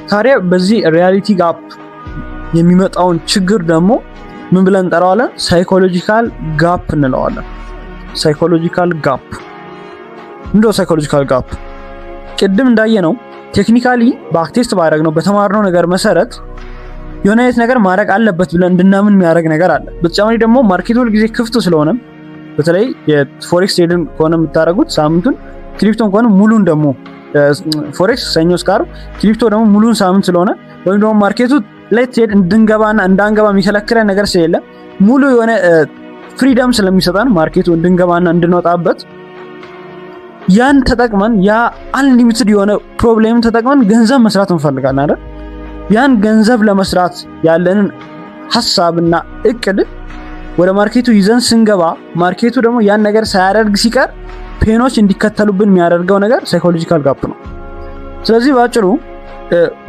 ታዲያ በዚህ ሪያሊቲ ጋፕ የሚመጣውን ችግር ደግሞ ምን ብለን እንጠራዋለን? ሳይኮሎጂካል ጋፕ እንለዋለን። ሳይኮሎጂካል ጋፕ እንደው ሳይኮሎጂካል ጋፕ ቅድም እንዳየነው ቴክኒካሊ ባክቴስት ባደረግነው በተማርነው ነገር መሰረት የሆነ አይነት ነገር ማድረግ አለበት ብለን እንድናምን የሚያደርግ ነገር አለ። በተጨማሪ ደግሞ ማርኬቱ ሁሉ ጊዜ ክፍት ስለሆነ በተለይ የፎሬክስ ትሬድን ከሆነ የምታደርጉት ሳምንቱን፣ ክሪፕቶን ከሆነ ሙሉን ደግሞ ፎሬክስ ሰኞ እስከ ዓርብ፣ ክሪፕቶ ደግሞ ሙሉን ሳምንት ስለሆነ ወይም ደግሞ ማርኬቱ ላይ ትሬድ እንድንገባና እንዳንገባ የሚከለክለን ነገር ስለሌለ ሙሉ የሆነ ፍሪደም ስለሚሰጠን ማርኬቱ እንድንገባና እንድንወጣበት ያን ተጠቅመን ያ አንሊሚትድ የሆነ ፕሮብሌም ተጠቅመን ገንዘብ መስራት እንፈልጋለን አይደል? ያን ገንዘብ ለመስራት ያለንን ሐሳብና እቅድ ወደ ማርኬቱ ይዘን ስንገባ ማርኬቱ ደግሞ ያን ነገር ሳያደርግ ሲቀር ፔኖች እንዲከተሉብን የሚያደርገው ነገር ሳይኮሎጂካል ጋፕ ነው። ስለዚህ ባጭሩ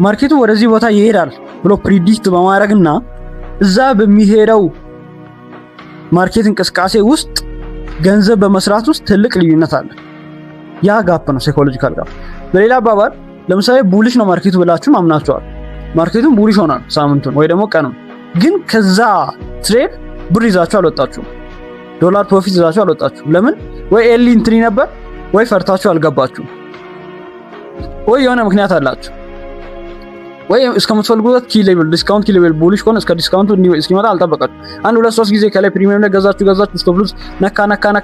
ማርኬቱ ወደዚህ ቦታ ይሄዳል ብሎ ፕሪዲክት በማድረግና እዛ በሚሄደው ማርኬት እንቅስቃሴ ውስጥ ገንዘብ በመስራት ውስጥ ትልቅ ልዩነት አለ። ያ ጋፕ ነው ሳይኮሎጂካል ጋፕ። በሌላ አባባል ለምሳሌ ቡሊሽ ነው ማርኬቱ ብላችሁ አምናችኋል። ማርኬቱን ቡሊሽ ሆናል ሳምንቱን ወይ ደግሞ ቀኑን፣ ግን ከዛ ትሬድ ብር ይዛችሁ አልወጣችሁም፣ ዶላር ፕሮፊት ይዛችሁ አልወጣችሁም። ለምን? ወይ ኤሊ እንትሪ ነበር፣ ወይ ፈርታችሁ አልገባችሁም፣ ወይ የሆነ ምክንያት አላችሁ፣ ወይ እስከምትፈልጉት ኪ ሌቭል ዲስካውንት ኪ ሌቭል ቡሊሽ ከሆነ እስከ ዲስካውንቱ እስኪመጣ አልጠበቃችሁ። አንድ ሁለት ሶስት ጊዜ ከላይ ፕሪሚየም ላይ ገዛችሁ እስከ ብሉስ ነካ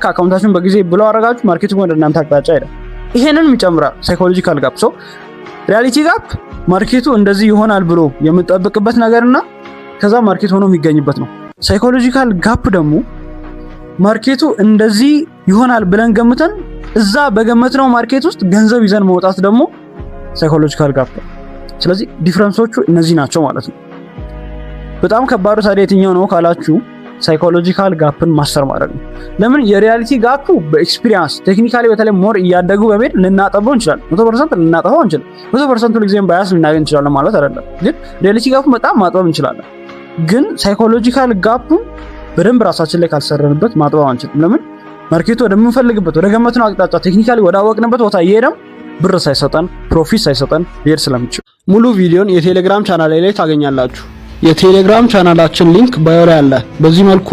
አካውንታችሁን በጊዜ ብለው አረጋችሁ ማርኬቱ ወደ እናንተ አቅጣጫ ሄደ። ይሄንን ይጨምራል ሳይኮሎጂካል ጋፕ። ሶ ሪያሊቲ ጋፕ ማርኬቱ እንደዚህ ይሆናል ብሎ የምንጠብቅበት ነገርና ከዛ ማርኬት ሆኖ የሚገኝበት ነው። ሳይኮሎጂካል ጋፕ ደግሞ ማርኬቱ እንደዚህ ይሆናል ብለን ገምተን እዛ በገመትነው ማርኬት ውስጥ ገንዘብ ይዘን መውጣት ደግሞ ሳይኮሎጂካል ጋፕ ነው። ስለዚህ ዲፈረንሶቹ እነዚህ ናቸው ማለት ነው። በጣም ከባዱ ታዲያ የትኛው ነው ካላችሁ ሳይኮሎጂካል ጋፕን ማስተር ማድረግ ነው። ለምን? የሪያሊቲ ጋፑ በኤክስፒሪየንስ ቴክኒካሊ በተለይ ሞር እያደጉ በመሄድ ልናጠበው እንችላለን። 100% ልናጠፋው እንችላለን። 100% ሁልጊዜም ባያስ ልናገኝ እንችላለን ማለት አይደለም። ግን ሪያሊቲ ጋፑ በጣም ማጥበብ እንችላለን። ግን ሳይኮሎጂካል ጋፑ በደንብ ራሳችን ላይ ካልሰረንበት ማጥበብ አንችልም። ለምን? ማርኬቱ ወደምንፈልግበት ወደ ገመትነው አቅጣጫ ቴክኒካሊ ወደ አወቅንበት ቦታ እየሄደም ብር ሳይሰጠን ፕሮፊት ሳይሰጠን ሊሄድ ስለሚችል ሙሉ ቪዲዮን የቴሌግራም ቻናል ላይ ታገኛላችሁ። የቴሌግራም ቻናላችን ሊንክ ባዮ ላይ አለ። በዚህ መልኩ